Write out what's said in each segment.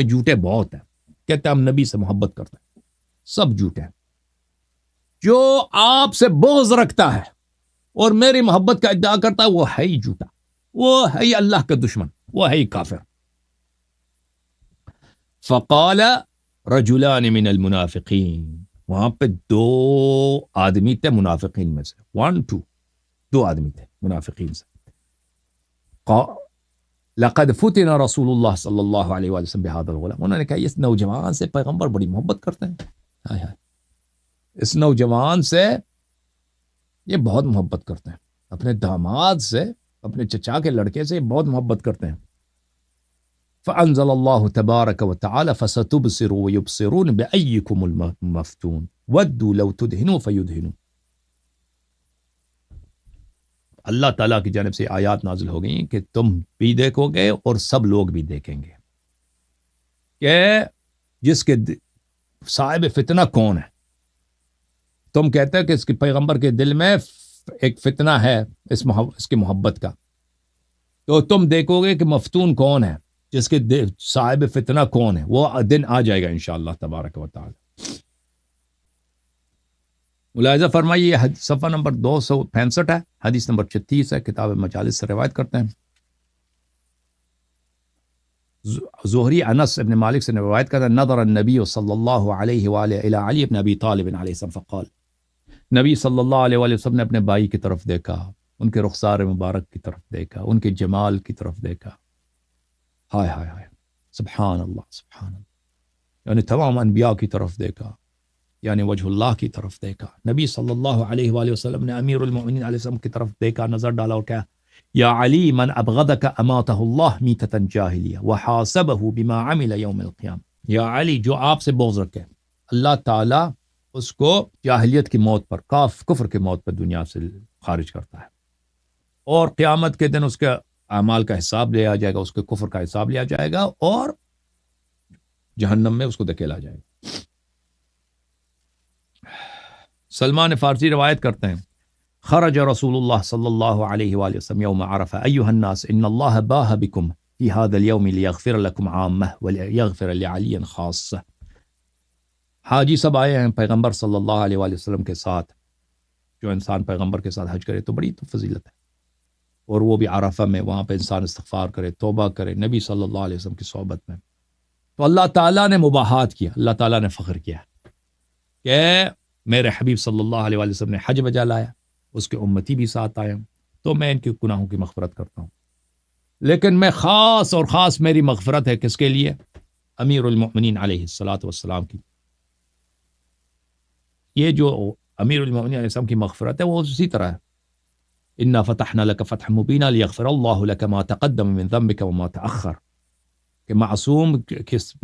جھوٹے بہت ہیں، کہتے ہیں ہم نبی سے محبت کرتے ہیں، سب جھوٹے ہیں۔ جو آپ سے بغض رکھتا ہے اور میری محبت کا ادعا کرتا ہے وہ ہے ہی جھوٹا، وہ ہے ہی اللہ کا دشمن، وہ ہے ہی کافر۔ فقال رجلان من المنافقین، وہاں پہ دو آدمی تھے منافقین میں سے، دو آدمی تھے منافقین سے۔ لقد فتن رسول اللہ صلی اللہ علیہ وآلہ وسلم بهذا الغلام، انہوں نے کہا اس نوجوان سے پیغمبر بڑی محبت کرتے ہیں، ہائے ہائے، اس نوجوان سے یہ بہت محبت کرتے ہیں، اپنے داماد سے، اپنے چچا کے لڑکے سے بہت محبت کرتے ہیں۔ فأنزل اللہ تبارک وتعالی فستبصر ويبصرون بأيكم المفتون ودوا لو تدهنوا فيدهنون۔ اللہ تعالیٰ کی جانب سے آیات نازل ہو گئی کہ تم بھی دیکھو گے اور سب لوگ بھی دیکھیں گے کہ جس کے صاحب فتنہ کون ہے۔ تم کہتے ہیں کہ اس کے پیغمبر کے دل میں ایک فتنہ ہے اس کی محبت کا، تو تم دیکھو گے کہ مفتون کون ہے، جس کے صاحب فتنہ کون ہے، وہ دن آ جائے گا انشاءاللہ تبارک و تعالی۔ ملاحظہ فرمائیے یہ صفحہ نمبر 265 ہے، حدیث نمبر 36 ہے، کتاب مجالس سے روایت کرتے ہیں۔ زہری انس ابن مالک سے روایت کرتے ہیں، نظر النبی صلی اللہ علیہ وآلہ الی علی ابن ابی طالب علیہ السلام فقال، نبی صلی اللہ علیہ وآلہ وسلم نے اپنے بھائی کی طرف دیکھا، ان کے رخسار مبارک کی طرف دیکھا، ان کے جمال کی طرف دیکھا، ہائے ہائے ہائے، سبحان اللہ سبحان اللہ، یعنی تمام انبیاء کی طرف دیکھا، یعنی وجہ اللہ کی طرف دیکھا۔ نبی صلی اللہ علیہ وآلہ وسلم نے امیر المؤمنین علیہ السلام کی طرف دیکھا، نظر ڈالا اور کہا، یا علی من ابغضک اماتہ اللہ میتۃ جاہلیہ وحاسبہ بما عمل یوم القیامہ، یا علی جو آپ سے بغض رکھے اللہ تعالیٰ اس کو جاہلیت کی موت پر، کفر کی موت پر دنیا سے خارج کرتا ہے، اور قیامت کے دن اس کے اعمال کا حساب لیا جائے گا، اس کے کفر کا حساب لیا جائے گا اور جہنم میں اس کو دھکیلا جائے گا۔ سلمان فارسی روایت کرتے ہیں، خرج رسول اللہ صلی اللہ علیہ وآلہ وسلم یوم عرفہ ایھا الناس ان اللہ باہ بکم فی ھذا اليوم لیغفر لکم عامہ ولیغفر لعلی خاصہ۔ حاجی سب آئے ہیں پیغمبر صلی اللہ علیہ وآلہ وسلم کے ساتھ، جو انسان پیغمبر کے ساتھ حج کرے تو بڑی فضیلت ہے، اور وہ بھی عرفہ میں، وہاں پہ انسان استغفار کرے، توبہ کرے نبی صلی اللہ علیہ وسلم کی صحبت میں، تو اللہ تعالیٰ نے مباحات کیا، اللہ تعالیٰ نے فخر کیا کہ میرے حبیب صلی اللہ علیہ وآلہ وسلم نے حج بجا لایا، اس کے امتی بھی ساتھ آئے، تو میں ان کے گناہوں کی مغفرت کرتا ہوں، لیکن میں خاص اور خاص میری مغفرت ہے کس کے لیے؟ امیر المؤمنین علیہ الصلاۃ والسلام کی۔ یہ جو امیر المؤمنین علیہ السلام کی مغفرت ہے وہ اسی طرح ہے، انا فتحنا لک فتحا مبینا لیغفر اللہ لک ما تقدم من ذنبک وما تأخر، کہ معصوم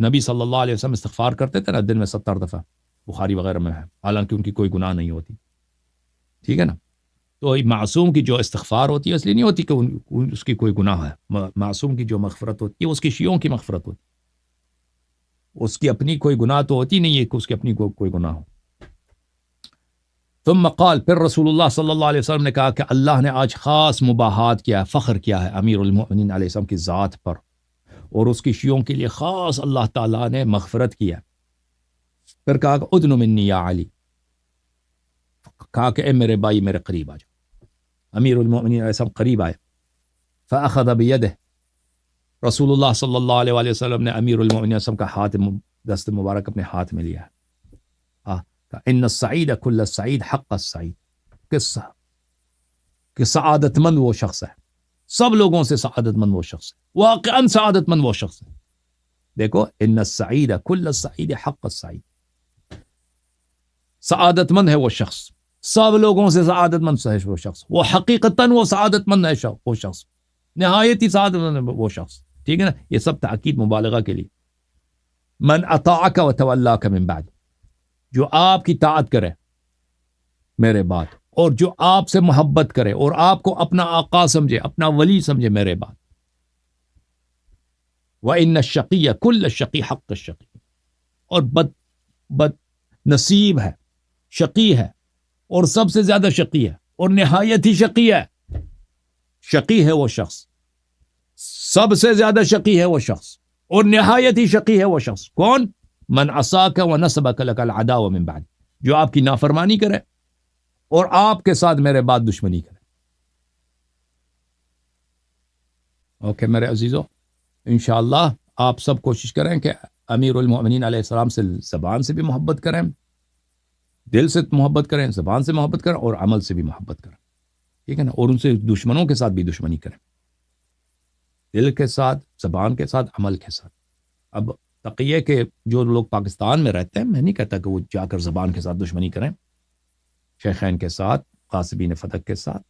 نبی صلی اللہ علیہ وسلم استغفار کرتے تھے نا دن میں 70 دفعہ، بخاری وغیرہ میں ہے، حالانکہ ان کی کوئی گناہ نہیں ہوتی، ٹھیک ہے نا۔ تو معصوم کی جو استغفار ہوتی ہے اس لیے نہیں ہوتی کہ اس کی کوئی گناہ ہے، معصوم کی جو مغفرت ہوتی ہے اس کی شیعوں کی مغفرت ہوتی ہے، اس کی اپنی کوئی گناہ تو ہوتی نہیں ہے کہ اس کی اپنی کوئی گناہ ہو۔ ثم قال، پھر رسول اللہ صلی اللہ علیہ وسلم نے کہا کہ اللہ نے آج خاص مباحات کیا ہے، فخر کیا ہے امیر المؤمنین علیہ السلام کی ذات پر، اور اس کی شیعوں کے لیے خاص اللہ تعالیٰ نے مغفرت کیا۔ پھر کہا کہ ادن منی یا علی، کہا کہ اے میرے بھائی میرے قریب آ جاؤ۔ امیر المؤمنین علیہ السلام قریب آئے، فاخذ بیدہ، رسول اللہ صلی اللہ علیہ وآلہ وسلم نے امیر المؤمنین علیہ السلام کا ہاتھ، دست مبارک اپنے ہاتھ میں لیا، ان السعید کل السعید حق السعید، قصہ کہ سعادت مند وہ شخص ہے، سب لوگوں سے سعادت مند وہ شخص ہے، واقعاً سعادت مند وہ شخص ہے۔ دیکھو، ان السعید کل السعید حق السعید، سعادت مند ہے وہ شخص، سب لوگوں سے سعادت مند ہے وہ شخص، وہ حقیقتاً وہ سعادت مند ہے وہ شخص، نہایت ہی سعادت مند ہے وہ شخص، ٹھیک ہے نا۔ یہ سب تاکید مبالغہ کے لیے۔ من اطاعک وتولاک من بعد، جو آپ کی طاعت کرے میرے بعد، اور جو آپ سے محبت کرے اور آپ کو اپنا آقا سمجھے، اپنا ولی سمجھے میرے بعد۔ وَإِنَّ الشَّقِيَّ كُلَّ الشَّقِي حَقَّ الشَّقِي، اور بد نصیب ہے، شقی ہے، اور سب سے زیادہ شقی ہے، اور نہایت ہی شقی ہے، شقی ہے وہ شخص، سب سے زیادہ شقی ہے وہ شخص، اور نہایت ہی شقی ہے وہ شخص کون؟ من عصاک و نصبک لک العداوۃ من بعد، جو آپ کی نافرمانی کرے اور آپ کے ساتھ میرے بعد دشمنی کرے۔ اوکے میرے عزیزو، انشاءاللہ آپ سب کوشش کریں کہ امیر المؤمنین علیہ السلام سے زبان سے بھی محبت کریں، دل سے محبت کریں، زبان سے محبت کریں، اور عمل سے بھی محبت کریں، ٹھیک ہے نا؟ اور ان سے دشمنوں کے ساتھ بھی دشمنی کریں، دل کے ساتھ، زبان کے ساتھ، عمل کے ساتھ۔ اب تقیہ کے جو لوگ پاکستان میں رہتے ہیں، میں نہیں کہتا کہ وہ جا کر زبان کے ساتھ دشمنی کریں، شیخین کے ساتھ، قاسبین فتق کے ساتھ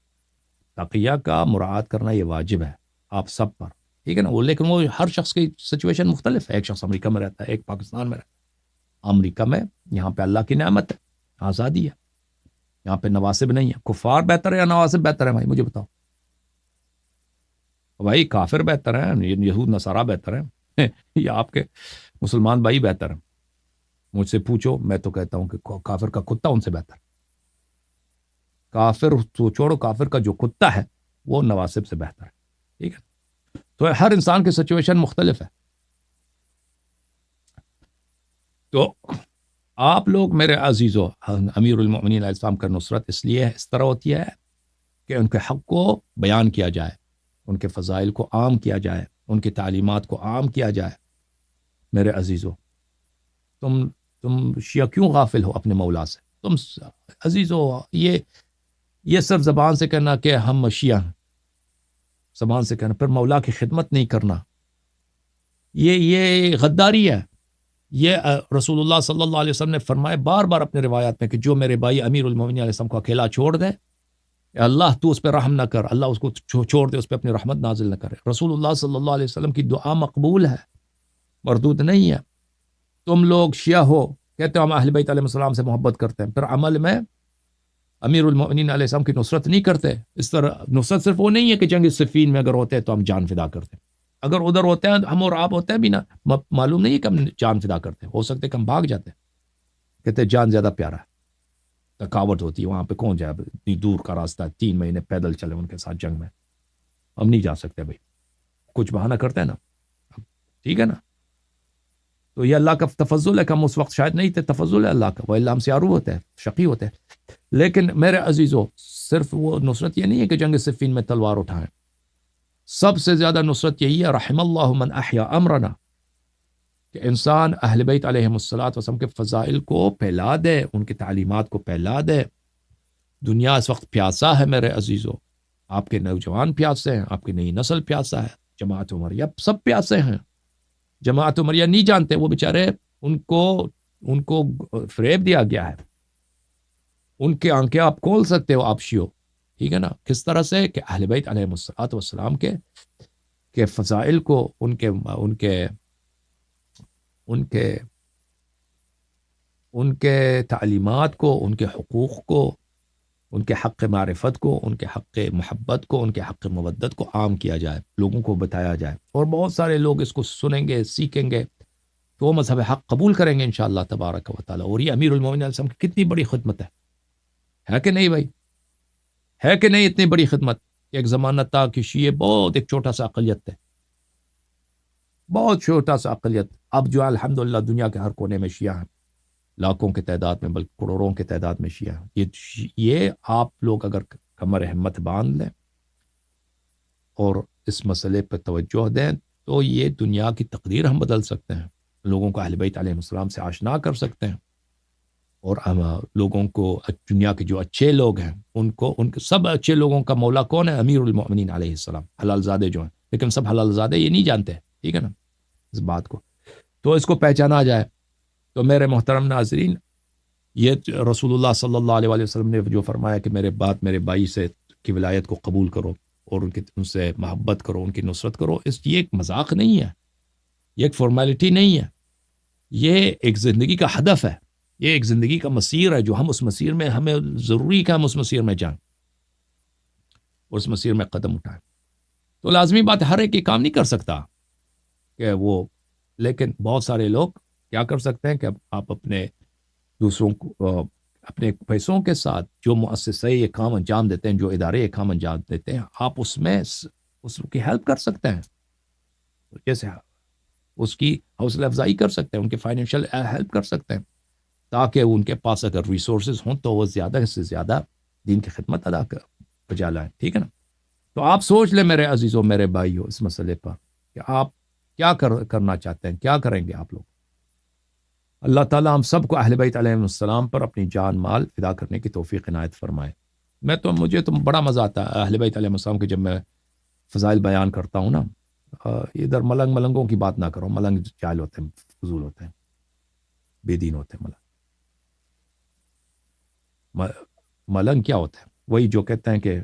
تقیہ کا مراعات کرنا یہ واجب ہے آپ سب پر، ٹھیک ہے نا؟ وہ لیکن وہ ہر شخص کی سچویشن مختلف ہے، ایک شخص امریکہ میں رہتا ہے، ایک پاکستان میں رہتا ہے۔ امریکہ میں یہاں پہ اللہ کی نعمت ہے، آزادی ہے، یہاں پہ نواسب نہیں ہے۔ کفار بہتر ہے یا نواسب بہتر ہے بھائی؟ مجھے بتاؤ بھائی، کافر بہتر ہیں، یہود نصارہ بہتر ہیں یا آپ کے مسلمان بھائی بہتر ہیں؟ مجھ سے پوچھو، میں تو کہتا ہوں کہ کافر کا کتا ان سے بہتر ہے۔ کافر تو چھوڑو، کافر کا جو کتا ہے وہ نواسب سے بہتر ہے، ٹھیک ہے؟ تو ہر انسان کی سچویشن مختلف ہے۔ تو آپ لوگ میرے عزیزو، امیر المؤمنین علیہ السلام کا نصرت اس لیے اس طرح ہوتی ہے کہ ان کے حق کو بیان کیا جائے، ان کے فضائل کو عام کیا جائے، ان کی تعلیمات کو عام کیا جائے۔ میرے عزیزو، تم شیعہ کیوں غافل ہو اپنے مولا سے؟ تم عزیزو، یہ صرف زبان سے کہنا کہ ہم شیعہ ہیں، زبان سے کہنا، پھر مولا کی خدمت نہیں کرنا، یہ غداری ہے۔ یہ رسول اللہ صلی اللہ علیہ وسلم نے فرمائے بار بار اپنے روایات میں کہ جو میرے بھائی امیر المومنین علیہ السلام کو اکیلا چھوڑ دے، اللہ تو اس پہ رحم نہ کر، اللہ اس کو چھوڑ دے، اس پہ اپنی رحمت نازل نہ کرے۔ رسول اللہ صلی اللہ علیہ وسلم کی دعا مقبول ہے، مردود نہیں ہے۔ تم لوگ شیعہ ہو، کہتے ہو ہم اہل بیت علیہ السلام سے محبت کرتے ہیں، پھر عمل میں امیر المؤمنین علیہ السلام کی نصرت نہیں کرتے۔ اس طرح نصرت صرف وہ نہیں ہے کہ جنگ صفین میں اگر ہوتے ہیں تو ہم جان فدا کرتے ہیں، اگر ادھر ہوتے ہیں ہم اور آپ ہوتے ہیں بھی نا، معلوم نہیں ہے کہ ہم جان فدا کرتے ہیں، ہو سکتے کہ ہم بھاگ جاتے ہیں، کہتے ہیں جان زیادہ پیارا ہے، تھکاوٹ ہوتی ہے وہاں پہ، کون جائے، اتنی دور کا راستہ ہے، 3 مہینے پیدل چلے ان کے ساتھ جنگ میں، ہم نہیں جا سکتے بھائی، کچھ بہانہ کرتے ہیں نا، ٹھیک ہے نا؟ تو یہ اللہ کا تفضل ہے کہ ہم اس وقت شاید نہیں تھے، تفضل ہے اللہ کا، وہ اللہ ہم سے عارو ہوتے ہیں، شقی ہوتے ہیں۔ لیکن میرے عزیزو، صرف وہ نصرت یہ نہیں ہے کہ جنگ صفین میں تلوار اٹھائیں، سب سے زیادہ نصرت یہی ہے رحم اللہ من احیا امرنا، کہ انسان اہل بیت علیہم الصلوۃ والسلام کے فضائل کو پھیلا دے، ان کی تعلیمات کو پھیلا دے۔ دنیا اس وقت پیاسا ہے میرے عزیزو، آپ کے نوجوان پیاسے ہیں، آپ کی نئی نسل پیاسا ہے، جماعت عمریہ سب پیاسے ہیں۔ جماعت عمریہ نہیں جانتے، وہ بیچارے ان کو فریب دیا گیا ہے، ان کے آنکھیں آپ کھول سکتے ہو آپ شیعو، ٹھیک ہے نا؟ کس طرح سے کہ اہل بیت علیہ الصلوۃ والسلام کے فضائل کو، ان کے تعلیمات کو، ان کے حقوق کو، ان کے حق معرفت کو، ان کے حق محبت کو، ان کے حق مودت کو عام کیا جائے، لوگوں کو بتایا جائے، اور بہت سارے لوگ اس کو سنیں گے، سیکھیں گے، تو وہ مذہب حق قبول کریں گے انشاءاللہ تبارک و تعالی۔ اور یہ امیر المومنین علیہ السلام کی کتنی بڑی خدمت ہے کہ نہیں بھائی؟ ہے کہ نہیں اتنی بڑی خدمت؟ ایک زمانہ تھا کہ شیعہ بہت ایک چھوٹا سا اقلیت تھے، بہت چھوٹا سا اقلیت، اب جو الحمدللہ دنیا کے ہر کونے میں شیعہ ہیں، لاکھوں کے تعداد میں بلکہ کروڑوں کے تعداد میں شیعہ ہیں۔ یہ آپ لوگ اگر کمر ہمت باندھ لیں اور اس مسئلے پہ توجہ دیں تو یہ دنیا کی تقدیر ہم بدل سکتے ہیں، لوگوں کو اہل بیت علیہ السلام سے آشنا کر سکتے ہیں، اور ہم لوگوں کو، دنیا کے جو اچھے لوگ ہیں ان کے سب اچھے لوگوں کا مولا کون ہے؟ امیر المؤمنین علیہ السلام، حلال زادے جو ہیں، لیکن سب حلال زادے یہ نہیں جانتے، ٹھیک ہے نا؟ اس بات کو تو اس کو پہچانا جائے۔ تو میرے محترم ناظرین، یہ رسول اللہ صلی اللہ علیہ وسلم نے جو فرمایا کہ میرے بھائی سے کی ولایت کو قبول کرو اور ان سے محبت کرو، ان کی نصرت کرو، یہ ایک مذاق نہیں ہے، یہ ایک فارمیلٹی نہیں ہے، یہ ایک زندگی کا ہدف ہے، یہ ایک زندگی کا مسیر ہے، جو ہم اس مسیر میں، ہمیں ضروری ہے کہ ہم اس مسیر میں جائیں اور اس مسیر میں قدم اٹھائیں۔ تو لازمی بات، ہر ایک یہ کام نہیں کر سکتا کہ وہ، لیکن بہت سارے لوگ کیا کر سکتے ہیں کہ آپ اپنے دوسروں کو اپنے پیسوں کے ساتھ جو مؤسسے یہ کام انجام دیتے ہیں، جو ادارے یہ کام انجام دیتے ہیں، آپ اس کی ہیلپ کر سکتے ہیں۔ جیسے اس کی حوصلہ افزائی کر سکتے ہیں، ان کے فائنینشیل ہیلپ کر سکتے ہیں، تاکہ ان کے پاس اگر ریسورسز ہوں تو وہ زیادہ سے زیادہ دین کی خدمت ادا کر بجا لائیں، ٹھیک ہے نا؟ تو آپ سوچ لیں میرے عزیزوں، میرے بھائیوں، اس مسئلے پر کہ آپ کیا کرنا چاہتے ہیں، کیا کریں گے آپ لوگ۔ اللہ تعالیٰ ہم سب کو اہل بیت علیہ السلام پر اپنی جان مال فدا کرنے کی توفیق عنایت فرمائے۔ مجھے تو بڑا مزہ آتا ہے اہل بیت علیہ السلام کے، جب میں فضائل بیان کرتا ہوں نا، ادھر ملنگوں کی بات نہ کرو، ملنگ جاہل ہوتے ہیں، فضول ہوتے ہیں، بے دین ہوتے ہیں۔ ملنگ کیا ہوتا ہے؟ وہی جو کہتے ہیں کہ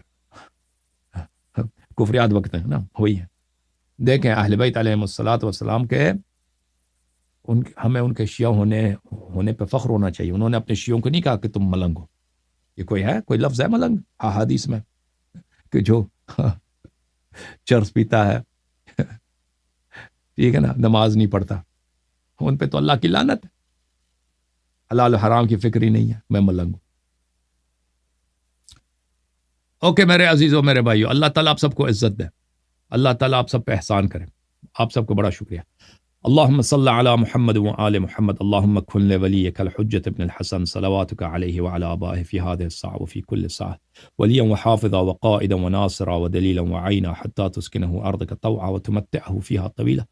کفریات وقت ہیں نا، وہی ہے۔ دیکھیں اہل بیت علیہ السلام کے ہمیں ان کے شیعہ ہونے پہ فخر ہونا چاہیے۔ انہوں نے اپنے شیعوں کو نہیں کہا کہ تم ملنگ ہو۔ یہ کوئی لفظ ہے ملنگ احادیث میں کہ جو چرس پیتا ہے، ٹھیک ہے نا، نماز نہیں پڑھتا، ان پہ تو اللہ کی لعنت ہے، حلال و حرام کی فکر ہی نہیں ہے، میں ملنگ ہوں۔ اوکے میرے عزیزوں، میرے بھائیو، اللہ تعالیٰ آپ سب کو عزت دے، اللہ تعالیٰ آپ سب پہ احسان کرے، آپ سب کو بڑا شکریہ۔ اللہم صلی علی محمد وآل محمد، اللہم کن لولیک الحجت ابن الحسن صلواتک علیہ وعلی آبائہ فی هذه الساعة وفی کل ساعة ولیا وحافظا وقائدا وناصرا ودلیلا وعینا حتی تسکنہ ارضک طوعا وتمتعہ فیہا طویلا۔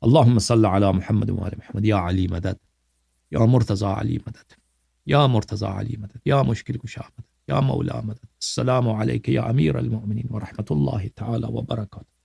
اللہم صلی علی محمد وآل محمد، یا علی مدد، یا مرتضی علی مدد، یا مرتضی علی مدد، یا مشکل کشا مدد، یا مولا مدد۔ السلام علیک یا امیر المؤمنین ورحمۃ اللہ تعالی وبرکاتہ۔